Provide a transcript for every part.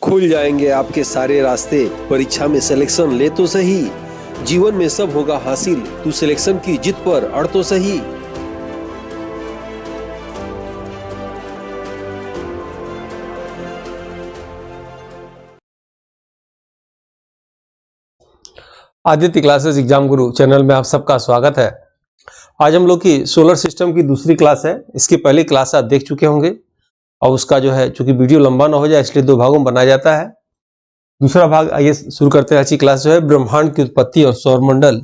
खुल जाएंगे आपके सारे रास्ते। परीक्षा में सिलेक्शन ले तो सही, जीवन में सब होगा हासिल। तू सिलेक्शन की जिद पर अड़ तो सही। आदित्य क्लासेस एग्जाम गुरु चैनल में आप सबका स्वागत है। आज हम लोग की सोलर सिस्टम की दूसरी क्लास है। इसकी पहली क्लास आप देख चुके होंगे और उसका जो है चूंकि वीडियो लंबा ना हो जाए इसलिए दो भागों में बनाया जाता है। दूसरा भाग आइए शुरू करते हैं। अच्छी क्लास जो है ब्रह्मांड की उत्पत्ति और सौरमंडल।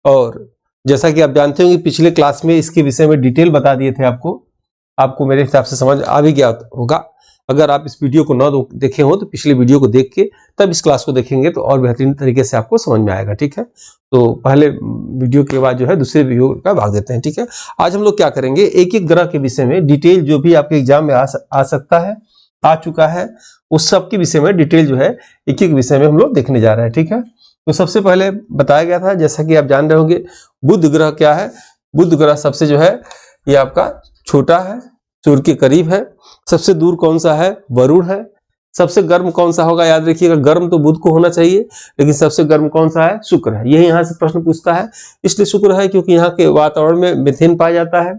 और जैसा कि आप जानते होंगे पिछले क्लास में इसके विषय में डिटेल बता दिए थे आपको मेरे हिसाब से समझ आ भी गया होगा। अगर आप इस वीडियो को ना देखे हो तो पिछले वीडियो को देख के तब इस क्लास को देखेंगे तो और बेहतरीन तरीके से आपको समझ में आएगा। ठीक है, तो पहले वीडियो के बाद जो है दूसरे वीडियो का भाग देते हैं। ठीक है, आज हम लोग क्या करेंगे, एक एक ग्रह के विषय में डिटेल जो भी आपके एग्जाम में आ सकता है, आ चुका है, उस सब के विषय में डिटेल जो है एक एक विषय में हम लोग देखने जा रहे हैं। ठीक है, तो सबसे पहले बताया गया था जैसा कि आप जान रहे होंगे बुध ग्रह क्या है। बुध ग्रह सबसे जो है ये आपका छोटा है, सूर्य के करीब है। सबसे दूर कौन सा है, वरुण है। सबसे गर्म कौन सा होगा, याद रखिएगा गर्म तो बुध को होना चाहिए, लेकिन सबसे गर्म कौन सा है, शुक्र है। यही यहाँ से प्रश्न पूछता है, इसलिए शुक्र है क्योंकि यहाँ के वातावरण में मीथेन पाया जाता है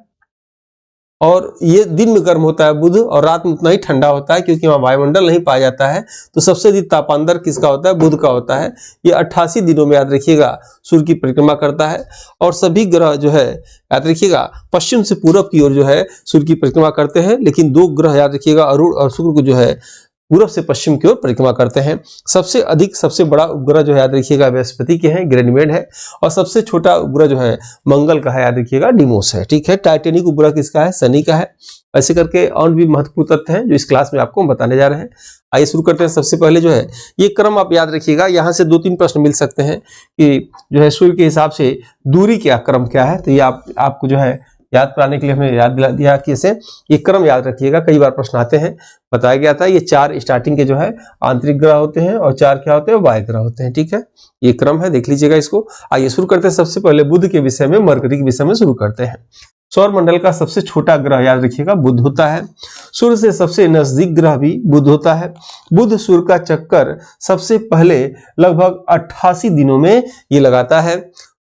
और ये दिन में गर्म होता है बुध, और रात में उतना ही ठंडा होता है क्योंकि वहाँ वायुमंडल नहीं पाया जाता है। तो सबसे अधिक तापांतर किसका होता है, बुध का होता है। ये 88 दिनों में याद रखिएगा सूर्य की परिक्रमा करता है। और सभी ग्रह जो है याद रखिएगा पश्चिम से पूरब की ओर जो है सूर्य की परिक्रमा करते हैं, लेकिन दो ग्रह याद रखिएगा अरुण और शुक्र को जो है पूरब से पश्चिम की ओर परिक्रमा करते हैं। सबसे अधिक सबसे बड़ा उपग्रह जो है याद रखिएगा बृहस्पति के हैं, गैनीमेड है। और सबसे छोटा उपग्रह जो है मंगल का है, याद रखिएगा डिमोस है। ठीक है, टाइटेनिक उपग्रह किसका है, शनि का है। ऐसे करके और भी महत्वपूर्ण तथ्य हैं जो इस क्लास में आपको बताने जा रहे हैं। आइए शुरू करते हैं। सबसे पहले जो है ये क्रम आप याद रखिएगा, यहाँ से 2-3 प्रश्न मिल सकते हैं कि जो है सूर्य के हिसाब से दूरी क्या, क्रम क्या है। तो ये आपको जो है याद कराने के लिए हमने याद दिला दिया कि इसे ये क्रम याद रखिएगा, कई बार प्रश्न आते हैं। बताया गया था ये 4 स्टार्टिंग के जो है आंतरिक ग्रह होते हैं और 4 क्या होते हैं, बाह्य ग्रह होते हैं। ठीक है, ये क्रम है, देख लीजिएगा इसको। आइए शुरू करते हैं। सबसे पहले बुध के विषय में, मरकरी के विषय में शुरू करते हैं। सौर मंडल का सबसे छोटा ग्रह याद रखिएगा बुध होता है। सूर्य से सबसे नजदीक ग्रह भी बुध होता है। बुध सूर्य का चक्कर सबसे पहले लगभग 88 दिनों में ये लगाता है।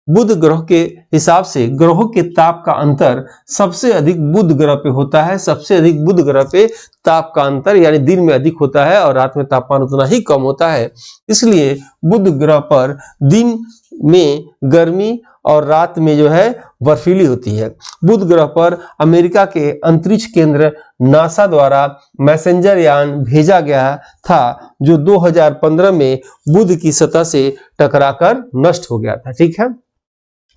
बुध ग्रह के हिसाब से ग्रहों के ताप का अंतर सबसे अधिक बुध ग्रह पे होता है। सबसे अधिक बुध ग्रह पे ताप का अंतर यानी दिन में अधिक होता है और रात में तापमान उतना ही कम होता है। इसलिए बुध ग्रह पर दिन में गर्मी और रात में जो है बर्फीली होती है। बुध ग्रह पर अमेरिका के अंतरिक्ष केंद्र नासा द्वारा मैसेंजर यान भेजा गया था जो 2015 में बुध की सतह से टकराकर नष्ट हो गया था। ठीक है,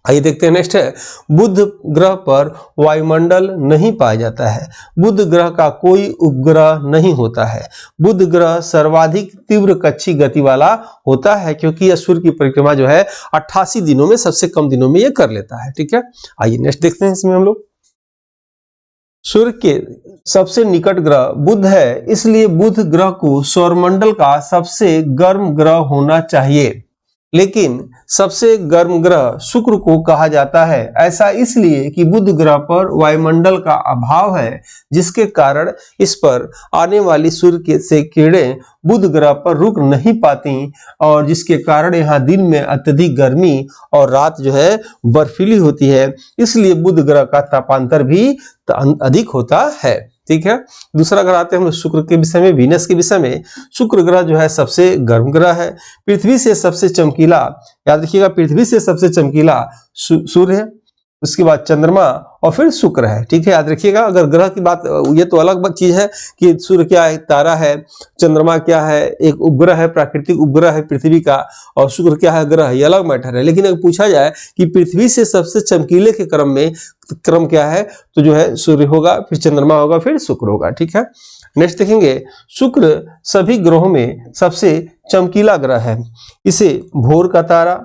आइए देखते हैं। नेक्स्ट है बुध ग्रह पर वायुमंडल नहीं पाया जाता है। बुध ग्रह का कोई उपग्रह नहीं होता है। बुध ग्रह सर्वाधिक तीव्र कक्षीय गति वाला होता है क्योंकि यह सूर्य की परिक्रमा जो है 88 दिनों में सबसे कम दिनों में यह कर लेता है। ठीक है, आइए नेक्स्ट देखते हैं। इसमें हम लोग सूर्य के सबसे निकट ग्रह बुध है, इसलिए बुध ग्रह को सौरमंडल का सबसे गर्म ग्रह होना चाहिए, लेकिन सबसे गर्म ग्रह शुक्र को कहा जाता है। ऐसा इसलिए कि बुध ग्रह पर वायुमंडल का अभाव है, जिसके कारण इस पर आने वाली सूर्य से किरणें बुध ग्रह पर रुक नहीं पाती और जिसके कारण यहाँ दिन में अत्यधिक गर्मी और रात जो है बर्फीली होती है। इसलिए बुध ग्रह का तापांतर भी अधिक होता है। ठीक है, दूसरा ग्रह आते हैं हम शुक्र के विषय में, वीनस के विषय में। शुक्र ग्रह जो है सबसे गर्म ग्रह है। पृथ्वी से सबसे चमकीला, याद रखिएगा पृथ्वी से सबसे चमकीला सूर्य है, उसके बाद चंद्रमा और फिर शुक्र है। ठीक है, याद रखिएगा। अगर ग्रह की बात, ये तो अलग चीज है कि सूर्य क्या है, तारा है, चंद्रमा क्या है, एक उपग्रह है, प्राकृतिक उपग्रह है पृथ्वी का, और शुक्र क्या है, ग्रह, ये अलग मैटर है। लेकिन अगर पूछा जाए कि पृथ्वी से सबसे चमकीले के क्रम क्या है, तो जो है सूर्य होगा, फिर चंद्रमा होगा, फिर शुक्र होगा। ठीक है, नेक्स्ट देखेंगे। शुक्र सभी ग्रहों में सबसे चमकीला ग्रह है। इसे भोर का तारा,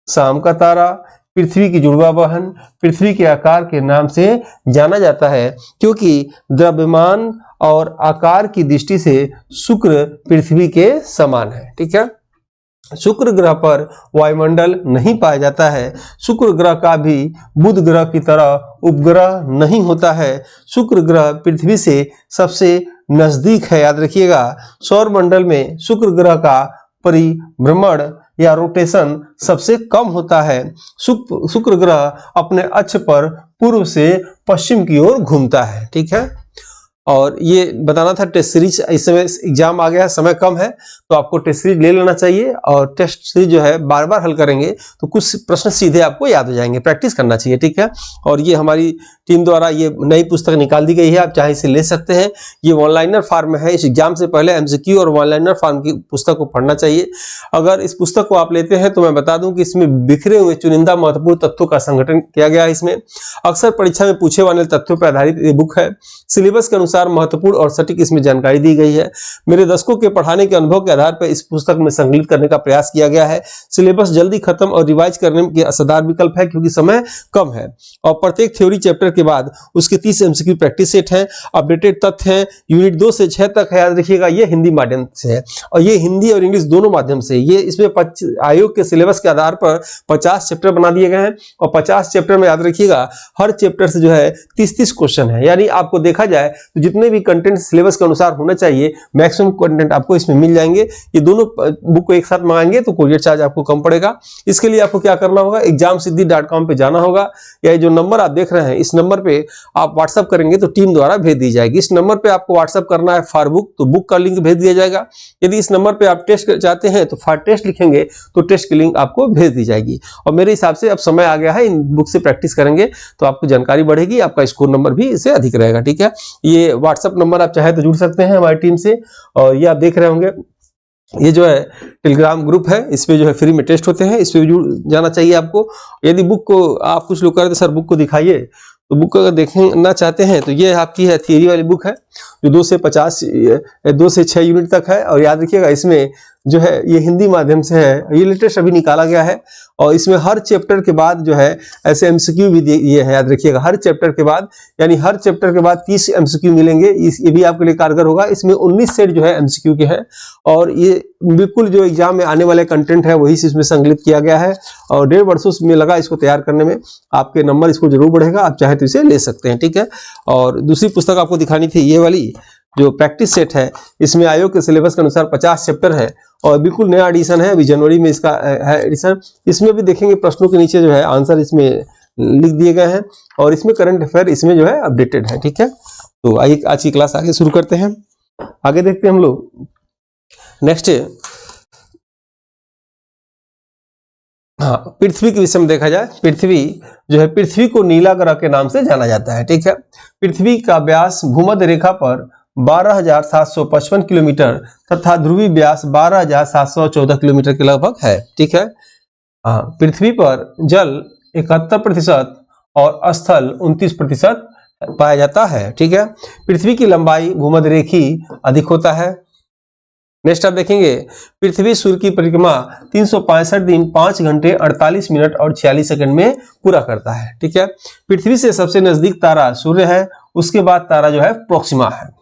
शाम का तारा, पृथ्वी की जुड़वा बहन, पृथ्वी के आकार के नाम से जाना जाता है क्योंकि द्रव्यमान और आकार की दृष्टि से शुक्र पृथ्वी के समान है। ठीक है, शुक्र ग्रह पर वायुमंडल नहीं पाया जाता है। शुक्र ग्रह का भी बुध ग्रह की तरह उपग्रह नहीं होता है। शुक्र ग्रह पृथ्वी से सबसे नजदीक है, याद रखिएगा। सौर मंडल में शुक्र ग्रह का परिभ्रमण या रोटेशन सबसे कम होता है। शुक्र ग्रह अपने अक्ष पर पूर्व से पश्चिम की ओर घूमता है। ठीक है, और ये बताना था टेस्ट सीरीज। इस समय एग्जाम आ गया है, समय कम है, तो आपको टेस्ट सीरीज ले लेना चाहिए। और टेस्ट सीरीज जो है बार बार हल करेंगे तो कुछ प्रश्न सीधे आपको याद हो जाएंगे, प्रैक्टिस करना चाहिए। ठीक है, और ये हमारी टीम द्वारा ये नई पुस्तक निकाल दी गई है, आप चाहे इसे ले सकते हैं। ये ऑनलाइनर फॉर्म में है। इस एग्जाम से पहले एमसीक्यू और ऑनलाइनर फॉर्म की पुस्तक को पढ़ना चाहिए। अगर इस पुस्तक को आप लेते हैं तो मैं बता दूं कि इसमें बिखरे हुए चुनिंदा महत्वपूर्ण तत्वों का संगठन किया गया है। इसमें अक्सर परीक्षा में पूछे वाले तथ्यों पर आधारित ये बुक है। सिलेबस के अनुसार महत्वपूर्ण और सटीक इसमें जानकारी दी गई है। मेरे दशकों के पढ़ाने के अनुभव के आधार पर इस पुस्तक में संकलित करने का प्रयास किया गया है। सिलेबस जल्दी खत्म और रिवाइज करने के असरदार विकल्प है, क्योंकि समय कम है। और प्रत्येक थ्योरी चैप्टर के बाद उसके 30 एमसीक्यू प्रैक्टिस सेट है। अपडेटेड तथ्य है। यूनिट 2 से 6 तक है, याद रखिएगा। ये हिंदी माध्यम से है और ये हिंदी और इंग्लिश दोनों माध्यम से। ये इसमें आयोग के सिलेबस के आधार पर 50 चैप्टर बना दिए गए हैं और 50 चैप्टर में, याद रखिएगा, हर चैप्टर से जो है 30-30 क्वेश्चन है। यानी आपको देखा जाए तो जितने भी कंटेंट सिलेबस के अनुसार होना चाहिए, मैक्सिमम कंटेंट आपको इसमें मिल जाएंगे। ये दोनों बुक को एक साथ मंगाएंगे तो कोरियर चार्ज आपको कम पड़ेगा। इसके लिए आपको क्या करना होगा, examsiddhi.com पे जाना होगा, या जो नंबर आप देख रहे हैं इस नंबर पे आप व्हाट्सएप करेंगे तो टीम द्वारा भेज दी जाएगी। इस नंबर पे आपको व्हाट्सएप करना है फॉर बुक, तो बुक का लिंक भेज दिया जाएगा। यदि इस नंबर पे आप टेस्ट चाहते हैं तो फॉर टेस्ट लिखेंगे तो टेस्ट की लिंक आपको भेज दी जाएगी। और मेरे हिसाब से अब समय आ गया है, इन बुक से प्रैक्टिस करेंगे तो आपको जानकारी बढ़ेगी, आपका स्कोर नंबर भी इससे अधिक रहेगा। ठीक है, ये व्हाट्सएप नंबर आप चाहे तो जुड़ सकते हैं हमारी टीम से। और ये आप देख रहे होंगे, ये जो है टेलीग्राम ग्रुप है, इस पे जो है फ्री में टेस्ट होते हैं, इस पे जुड़ जाना चाहिए आपको। यदि बुक को आप कुछ लोग कह रहे थे सर बुक को दिखाइए, तो बुक अगर देखना चाहते हैं तो ये आपकी है थियरी वाली बुक है, जो 2 से 6 यूनिट तक है। और याद रखिएगा इसमें जो है ये हिंदी माध्यम से है, ये लेटेस्ट अभी निकाला गया है। और इसमें हर चैप्टर के बाद जो है ऐसे एमसीक्यू भी दिए हैं, याद रखिएगा। हर चैप्टर के बाद, यानी हर चैप्टर के बाद 30 एमसीक्यू मिलेंगे। ये भी आपके लिए कारगर होगा। इसमें 19 सेट जो है एमसीक्यू के हैं और ये बिल्कुल जो एग्जाम में आने वाले कंटेंट है वही इसमें संकलित किया गया है। और 1.5 वर्षों में लगा इसको तैयार करने में। आपके नंबर इसको जरूर बढ़ेगा, आप चाहे तो इसे ले सकते हैं। ठीक है, और दूसरी पुस्तक आपको दिखानी थी, ये वाली जो प्रैक्टिस सेट है। इसमें आयोग के सिलेबस के अनुसार 50 चैप्टर है और बिल्कुल नया एडिशन है, अभी जनवरी में इसका है एडिशन। इसमें भी देखेंगे प्रश्नों के नीचे जो है आंसर इसमें लिख दिए गए हैं और इसमें करंट अफेयर इसमें जो है अपडेटेड है। ठीक है, तो आइए आज की क्लास आगे शुरू करते हैं। आगे देखते हैं हम लोग नेक्स्ट। हाँ, पृथ्वी के विषय में देखा जाए, पृथ्वी जो है, पृथ्वी को नीला ग्रह के नाम से जाना जाता है। ठीक है, पृथ्वी का व्यास भूमध्य रेखा पर 12,755 किलोमीटर तथा ध्रुवीय व्यास 12,714 किलोमीटर के लगभग है। ठीक है, हाँ, पृथ्वी पर जल 71% और स्थल 29% पाया जाता है। ठीक है, पृथ्वी की लंबाई भूमध्य रेखी अधिक होता है। नेक्स्ट आप देखेंगे, पृथ्वी सूर्य की परिक्रमा 365 दिन 5 घंटे 48 मिनट और 46 सेकंड में पूरा करता है। ठीक है, पृथ्वी से सबसे नजदीक तारा सूर्य है, उसके बाद तारा जो है प्रोक्सिमा है।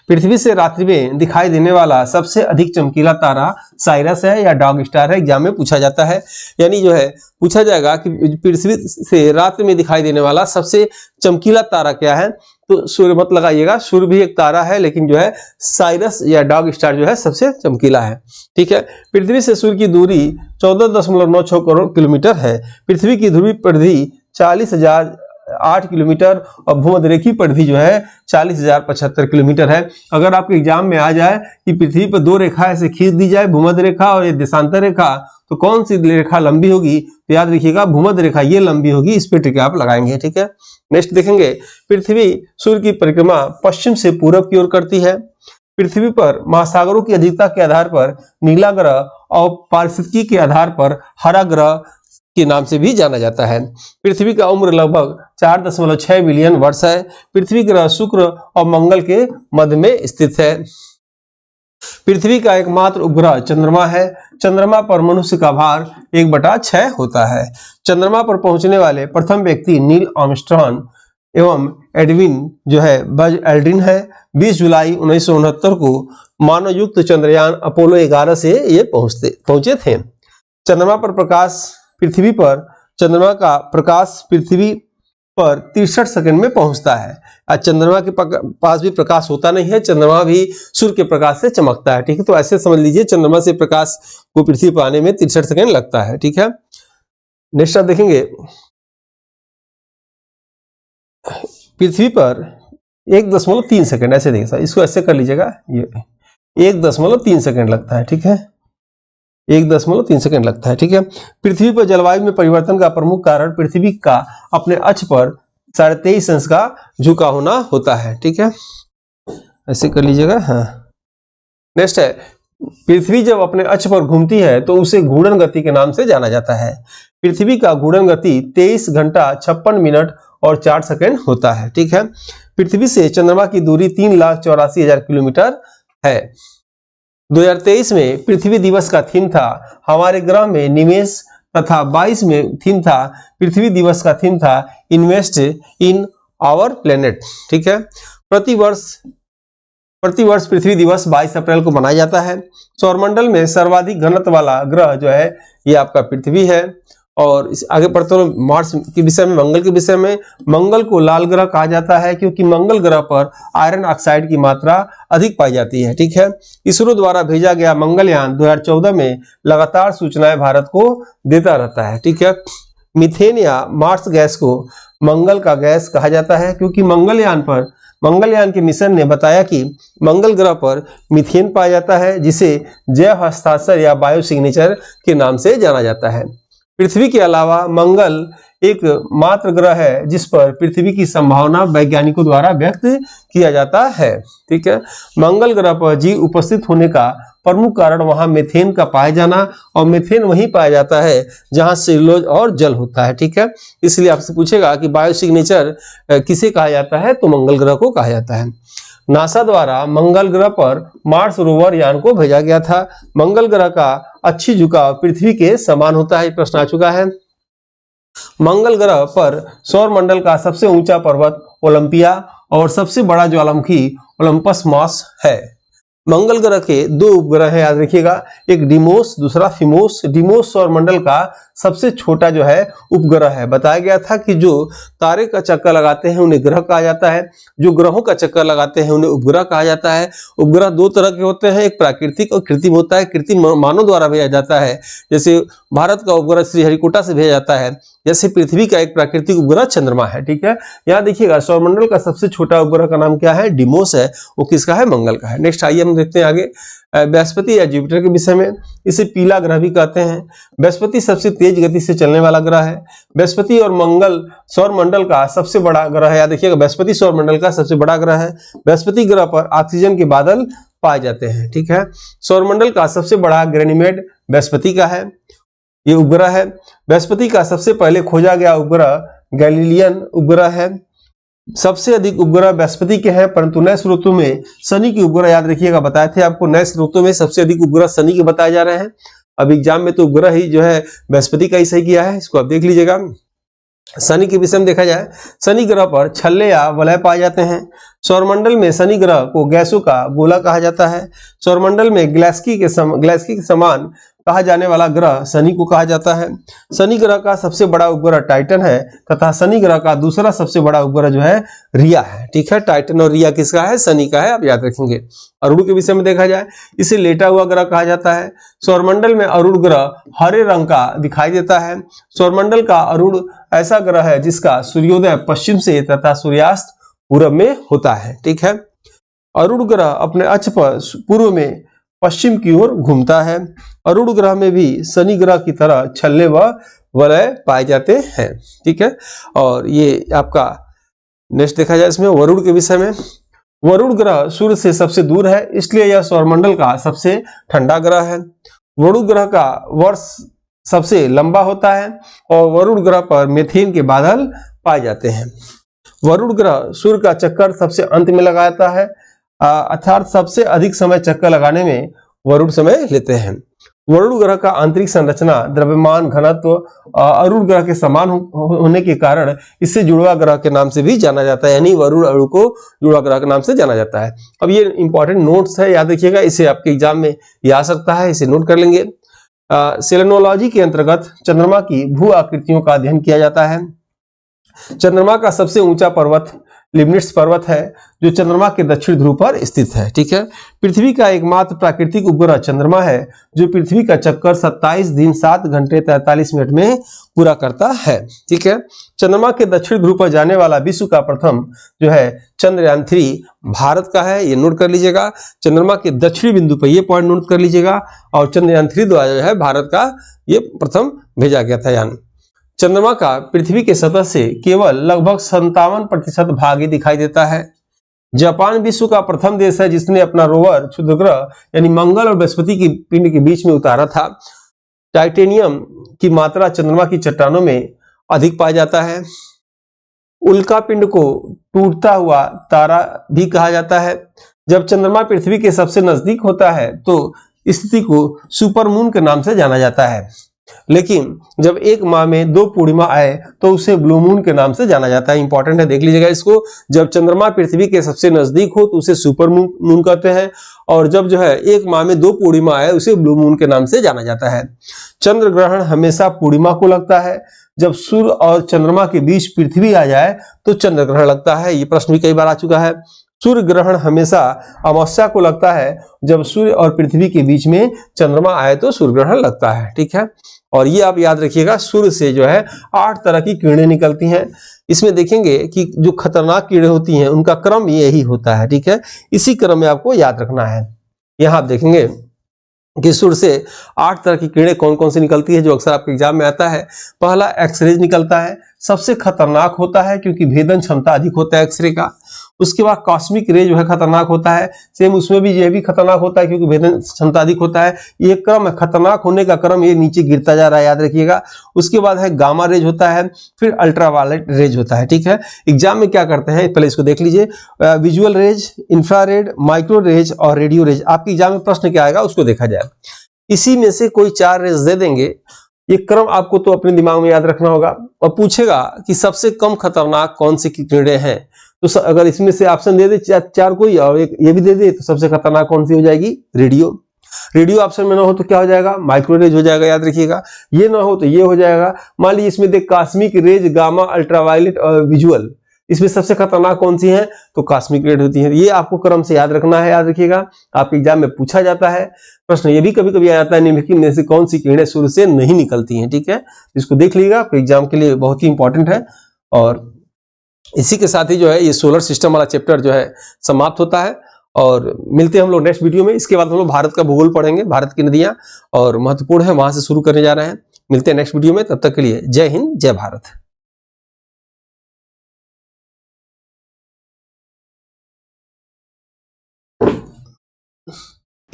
पृथ्वी से रात्रि में दिखाई देने वाला सबसे अधिक चमकीला तारा साइरस है या डॉग स्टार है, एग्जाम में पूछा जाता है। यानी जो है पूछा जाएगा कि पृथ्वी से रात्रि में दिखाई देने वाला सबसे चमकीला तारा क्या है, तो सूर्य मत लगाइएगा, सूर्य भी एक तारा है, लेकिन जो है साइरस या डॉग स्टार जो है सबसे चमकीला है। ठीक है, पृथ्वी से सूर्य की दूरी 14.96 करोड़ किलोमीटर है। पृथ्वी की ध्रुवीय परिधि 40,008 किलोमीटर और भूमध्य रेखी परिधि जो है 40,075 किलोमीटर है। अगर आपके एग्जाम में आ जाए कि पृथ्वी पर 2 रेखा ऐसे खींच दी जाए, भूमध्य रेखा और ये देशांतर रेखा, तो कौन सी रेखा लंबी होगी, तो याद रखिएगा भूमध्य रेखा ये लंबी होगी, इस पे टिक आप लगाएंगे। ठीक है, नेक्स्ट देखेंगे, पृथ्वी सूर्य की परिक्रमा पश्चिम से पूरब की ओर करती है। पृथ्वी पर महासागरों की अधिकता के आधार पर नीला ग्रह और पारिस्थितिकी के आधार पर हरा ग्रह के नाम से भी जाना जाता है। पृथ्वी का उम्र लगभग 4.6 बिलियन वर्ष है। पृथ्वी ग्रह शुक्र और मंगल के मध्य में स्थित है। पृथ्वी का एकमात्र उपग्रह चंद्रमा है। चंद्रमा पर मनुष्य का भार 1/6 होता है। चंद्रमा पर पहुंचने वाले प्रथम व्यक्ति नील आर्मस्ट्रॉन्ग एवं एडविन जो है बज एल्ड्रिन है। 20 जुलाई 1969 को मानवयुक्त चंद्रयान अपोलो 11 से ये पहुंचे थे। चंद्रमा का प्रकाश पृथ्वी पर 63 सेकंड में पहुंचता है। आज चंद्रमा के पास भी प्रकाश होता नहीं है, चंद्रमा भी सूर्य के प्रकाश से चमकता है। ठीक है, तो ऐसे समझ लीजिए चंद्रमा से प्रकाश को पृथ्वी पर आने में 63 सेकंड लगता है। ठीक है, नेक्स्ट आप देखेंगे पृथ्वी पर 1.3 सेकंड, ऐसे देखिए, इसको ऐसे कर लीजिएगा, ये 1.3 सेकंड लगता है। ठीक है, 1.3 सेकंड लगता है। ठीक है, पृथ्वी पर जलवायु में परिवर्तन का प्रमुख कारण पृथ्वी का अपने अक्ष पर 23.5 अंश का झुका होना होता है। ठीक है, ऐसे कर लीजिएगा। हाँ, नेक्स्ट है, पृथ्वी जब अपने अक्ष पर घूमती है तो उसे घूर्णन गति के नाम से जाना जाता है। पृथ्वी का घूर्णन गति 23 घंटा 56 मिनट और 4 सेकंड होता है। ठीक है, पृथ्वी से चंद्रमा की दूरी 3,84,000 किलोमीटर है। 2023 में पृथ्वी दिवस का थीम था हमारे ग्रह में निवेश, तथा 22 में थीम था पृथ्वी दिवस का थीम था इन्वेस्ट इन आवर प्लेनेट। ठीक है, प्रतिवर्ष पृथ्वी दिवस 22 अप्रैल को मनाया जाता है। सौरमंडल में सर्वाधिक घनत्व वाला ग्रह जो है ये आपका पृथ्वी है। और इस आगे पढ़ते हुए मार्स के विषय में, मंगल के विषय में, मंगल को लाल ग्रह कहा जाता है क्योंकि मंगल ग्रह पर आयरन ऑक्साइड की मात्रा अधिक पाई जाती है। ठीक है, इसरो द्वारा भेजा गया मंगलयान 2014 में लगातार सूचनाएं भारत को देता रहता है। ठीक है, मीथेन या मार्स गैस को मंगल का गैस कहा जाता है क्योंकि मंगलयान के मिशन ने बताया कि मंगल ग्रह पर मीथेन पाया जाता है जिसे जैव हस्ताक्षर या बायो सिग्नेचर के नाम से जाना जाता है। पृथ्वी के अलावा मंगल एक मात्र ग्रह है जिस पर पृथ्वी की संभावना वैज्ञानिकों द्वारा व्यक्त किया जाता है। ठीक है, मंगल ग्रह पर जीव उपस्थित होने का प्रमुख कारण वहां मीथेन का पाया जाना, और मीथेन वहीं पाया जाता है जहां सेलुलोज और जल होता है। ठीक है, इसलिए आपसे पूछेगा कि बायो सिग्नेचर किसे कहा जाता है, तो मंगल ग्रह को कहा जाता है। नासा द्वारा मंगल ग्रह पर मार्स रोवर यान को भेजा गया था। मंगल ग्रह का अच्छी झुकाव पृथ्वी के समान होता है, प्रश्न आ चुका है। मंगल ग्रह पर सौर मंडल का सबसे ऊंचा पर्वत ओलंपिया और सबसे बड़ा ज्वालामुखी ओलंपस मॉस है। मंगल ग्रह के 2 उपग्रह हैं, याद रखिएगा, एक डिमोस, दूसरा फिमोस। डिमोस सौर मंडल का सबसे छोटा जो है उपग्रह है। बताया गया था कि जो तारे का चक्कर लगाते हैं उन्हें ग्रह कहा जाता है, जो ग्रहों का चक्कर लगाते हैं उन्हें उपग्रह कहा जाता है। उपग्रह 2 तरह के होते हैं, एक प्राकृतिक और कृत्रिम होता है। कृत्रिम मानव द्वारा भेजा जाता है, जैसे भारत का उपग्रह श्रीहरिकोटा से भेजा जाता है, जैसे पृथ्वी का एक प्राकृतिक उपग्रह चंद्रमा है। ठीक है, यहाँ देखिएगा सौरमंडल का सबसे छोटा उपग्रह का नाम क्या है, डिमोस है, वो किसका है, मंगल का है। नेक्स्ट आइए हम देखते हैं आगे बृहस्पति या जुपिटर के विषय में। इसे पीला ग्रह भी कहते हैं। बृहस्पति सबसे तेज गति से चलने वाला ग्रह है। बृहस्पति और मंगल सौरमंडल का सबसे बड़ा ग्रह है। याद रखिएगा, बृहस्पति सौरमंडल का सबसे बड़ा ग्रह है। बृहस्पति ग्रह पर ऑक्सीजन के बादल पाए जाते हैं। ठीक है, सौरमंडल का सबसे बड़ा गैनीमेड बृहस्पति का है, ये उपग्रह है। बृहस्पति का सबसे पहले खोजा गया उपग्रह गैलीलियन उपग्रह है। सबसे अधिक उपग्रह बृहस्पति के हैं, परंतु नए स्रोतों में शनि की उपग्रह, याद रखिएगा, बताए थे आपको, नए स्रोतों में सबसे अधिक उपग्रह शनि के बताए जा रहे हैं। अब एग्जाम में तो उपग्रह ही जो है बृहस्पति का ही सही किया है, इसको आप देख लीजिएगा। शनि के विषय में देखा जाए, शनि ग्रह पर छल्ले या वलय पाए जाते हैं। सौरमंडल में शनि ग्रह को गैसों का गोला कहा जाता है। सौरमंडल में ग्लैक्सी के समान कहा जाने वाला ग्रह शनि को कहा जाता है। शनि ग्रह का सबसे बड़ा उपग्रह टाइटन है तथा शनि ग्रह का दूसरा सबसे बड़ा उपग्रह जो है रिया है। ठीक है, टाइटन और रिया किसका है, शनि का है, आप याद रखेंगे। अरुण के विषय में देखा जाए, इसे लेटा हुआ ग्रह कहा जाता है। सौरमंडल में अरुण ग्रह हरे रंग का दिखाई देता है। सौरमंडल का अरुण ऐसा ग्रह है जिसका सूर्योदय पश्चिम से तथा सूर्यास्त पूर्व में होता है। ठीक है, अरुण ग्रह अपने अक्ष पर पूर्व में पश्चिम की ओर घूमता है। अरुण ग्रह में भी शनि ग्रह की तरह छल्ले व वलय पाए जाते हैं। ठीक है, और ये आपका नेक्स्ट देखा जाए इसमें वरुण के विषय में। वरुण ग्रह सूर्य से सबसे दूर है, इसलिए यह सौरमंडल का सबसे ठंडा ग्रह है। वरुण ग्रह का वर्ष सबसे लंबा होता है और वरुण ग्रह पर मीथेन के बादल पाए जाते हैं। वरुण ग्रह सूर्य का चक्कर सबसे अंत में लगाता है, अर्थात सबसे अधिक समय चक्कर लगाने में वरुण समय लेते हैं। वरुण ग्रह का आंतरिक संरचना, द्रव्यमान, घनत्व अरुण ग्रह के समान होने के कारण इससे जुड़वा ग्रह के नाम से भी जाना जाता है, यानी वरुण अणु को जुड़वा ग्रह के नाम से जाना जाता है। अब ये इंपॉर्टेंट नोट्स है, याद रखिएगा, इसे आपके एग्जाम में ये आ सकता है, इसे नोट कर लेंगे। सेलेनोलॉजी के अंतर्गत चंद्रमा की भू आकृतियों का अध्ययन किया जाता है। चंद्रमा का सबसे ऊंचा पर्वत लिबनिट्स पर्वत है जो चंद्रमा के दक्षिण ध्रुव पर स्थित है। ठीक है, पृथ्वी का एकमात्र प्राकृतिक उपग्रह चंद्रमा है जो पृथ्वी का चक्कर 27 दिन 7 घंटे 43 मिनट में पूरा करता है। ठीक है, चंद्रमा के दक्षिण ध्रुव पर जाने वाला विश्व का प्रथम जो है चंद्रयान 3 भारत का है, ये नोट कर लीजिएगा। चंद्रमा के दक्षिणी बिंदु पर ये पॉइंट नोट कर लीजिएगा और चंद्रयान 3 द्वारा जो है भारत का ये प्रथम भेजा गया था यान। चंद्रमा का पृथ्वी के सतह से केवल लगभग 57% भाग ही दिखाई देता है। जापान विश्व का प्रथम देश है जिसने अपना रोवर क्षुद्रग्रह यानी मंगल और बृहस्पति की पिंड के बीच में उतारा था। टाइटेनियम की मात्रा चंद्रमा की चट्टानों में अधिक पाया जाता है। उल्का पिंड को टूटता हुआ तारा भी कहा जाता है। जब चंद्रमा पृथ्वी के सबसे नजदीक होता है तो स्थिति को सुपरमून के नाम से जाना जाता है, लेकिन जब एक माह में 2 पूर्णिमा आए तो उसे ब्लू मून के नाम से जाना जाता है। इंपॉर्टेंट है, देख लीजिएगा इसको। जब चंद्रमा पृथ्वी के सबसे नजदीक हो तो उसे सुपर मून कहते हैं और जब जो है एक माह में 2 पूर्णिमा आए उसे ब्लू मून के नाम से जाना जाता है। चंद्र ग्रहण हमेशा पूर्णिमा को लगता है। जब सूर्य और चंद्रमा के बीच पृथ्वी आ जाए तो चंद्र ग्रहण लगता है। ये प्रश्न भी कई बार आ चुका है। सूर्य ग्रहण हमेशा अमावस्या को लगता है। जब सूर्य और पृथ्वी के बीच में चंद्रमा आए तो सूर्य ग्रहण लगता है। ठीक है, और ये आप याद रखिएगा, सूर्य से जो है 8 तरह की किरणें निकलती हैं। इसमें देखेंगे कि जो खतरनाक किरणें होती हैं उनका क्रम यही होता है। ठीक है, इसी क्रम में आपको याद रखना है। यहाँ आप देखेंगे कि सूर्य से 8 तरह की किरणें कौन कौन सी निकलती है जो अक्सर आपके एग्जाम में आता है। पहला एक्सरेज निकलता है, सबसे खतरनाक होता है क्योंकि भेदन क्षमता अधिक होता है एक्सरे का। उसके बाद कॉस्मिक रे जो है खतरनाक होता है, सेम उसमें भी ये भी खतरनाक होता है क्योंकि भेदन क्षमता अधिक होता है। ये क्रम है, खतरनाक होने का क्रम ये नीचे गिरता जा रहा है, याद रखिएगा। उसके बाद है गामा रेज होता है, फिर अल्ट्रावायलेट रेज होता है। ठीक है, एग्जाम में क्या करते हैं पहले इसको देख लीजिए। Visual rays, infrared, micro rays और रेडियो रेज। आपके एग्जाम में प्रश्न क्या आएगा उसको देखा जाए। इसी में से कोई 4 रेज दे देंगे। ये क्रम आपको तो अपने दिमाग में याद रखना होगा और पूछेगा कि सबसे कम खतरनाक कौन सी किरणें हैं। तो अगर इसमें से ऑप्शन दे दे 4 कोई और एक ये भी दे दे तो सबसे खतरनाक कौन सी हो जाएगी? रेडियो। रेडियो ऑप्शन में ना हो तो क्या हो जाएगा? माइक्रो रेज हो जाएगा, याद रखिएगा। ये ना हो तो ये हो जाएगा। मान लीजिए इसमें देख कॉस्मिक रेज, गामा, अल्ट्रावायलेट और विजुअल, इसमें सबसे खतरनाक कौन सी है? तो कॉस्मिक रेज होती है। ये आपको क्रम से याद रखना है, याद रखिएगा। आपके एग्जाम में पूछा जाता है प्रश्न, ये भी कभी कभी आ जाता है निम्नलिखित में से कौन सी किरणें सूर्य से नहीं निकलती हैं। ठीक है, इसको देख लीजिएगा, आपके एग्जाम के लिए बहुत ही इंपॉर्टेंट है। और इसी के साथ ही जो है ये सोलर सिस्टम वाला चैप्टर जो है समाप्त होता है और मिलते हैं हम लोग नेक्स्ट वीडियो में। इसके बाद हम लोग भारत का भूगोल पढ़ेंगे, भारत की नदियां और महत्वपूर्ण है वहां से शुरू करने जा रहे हैं। मिलते हैं नेक्स्ट वीडियो में, तब तक के लिए जय हिंद, जय भारत।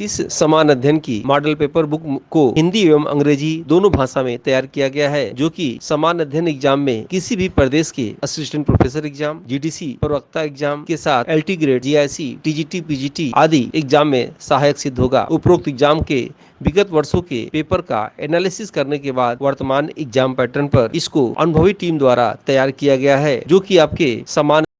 इस समान अध्ययन की मॉडल पेपर बुक को हिंदी एवं अंग्रेजी दोनों भाषा में तैयार किया गया है, जो कि समान अध्ययन एग्जाम में किसी भी प्रदेश के असिस्टेंट प्रोफेसर एग्जाम, जीडीसी प्रवक्ता एग्जाम के साथ LT grade, GIC, TGT, PGT आदि एग्जाम में सहायक सिद्ध होगा। उपरोक्त एग्जाम के विगत वर्षों के पेपर का एनालिसिस करने के बाद वर्तमान एग्जाम पैटर्न पर इसको अनुभवी टीम द्वारा तैयार किया गया है, जो कि आपके समान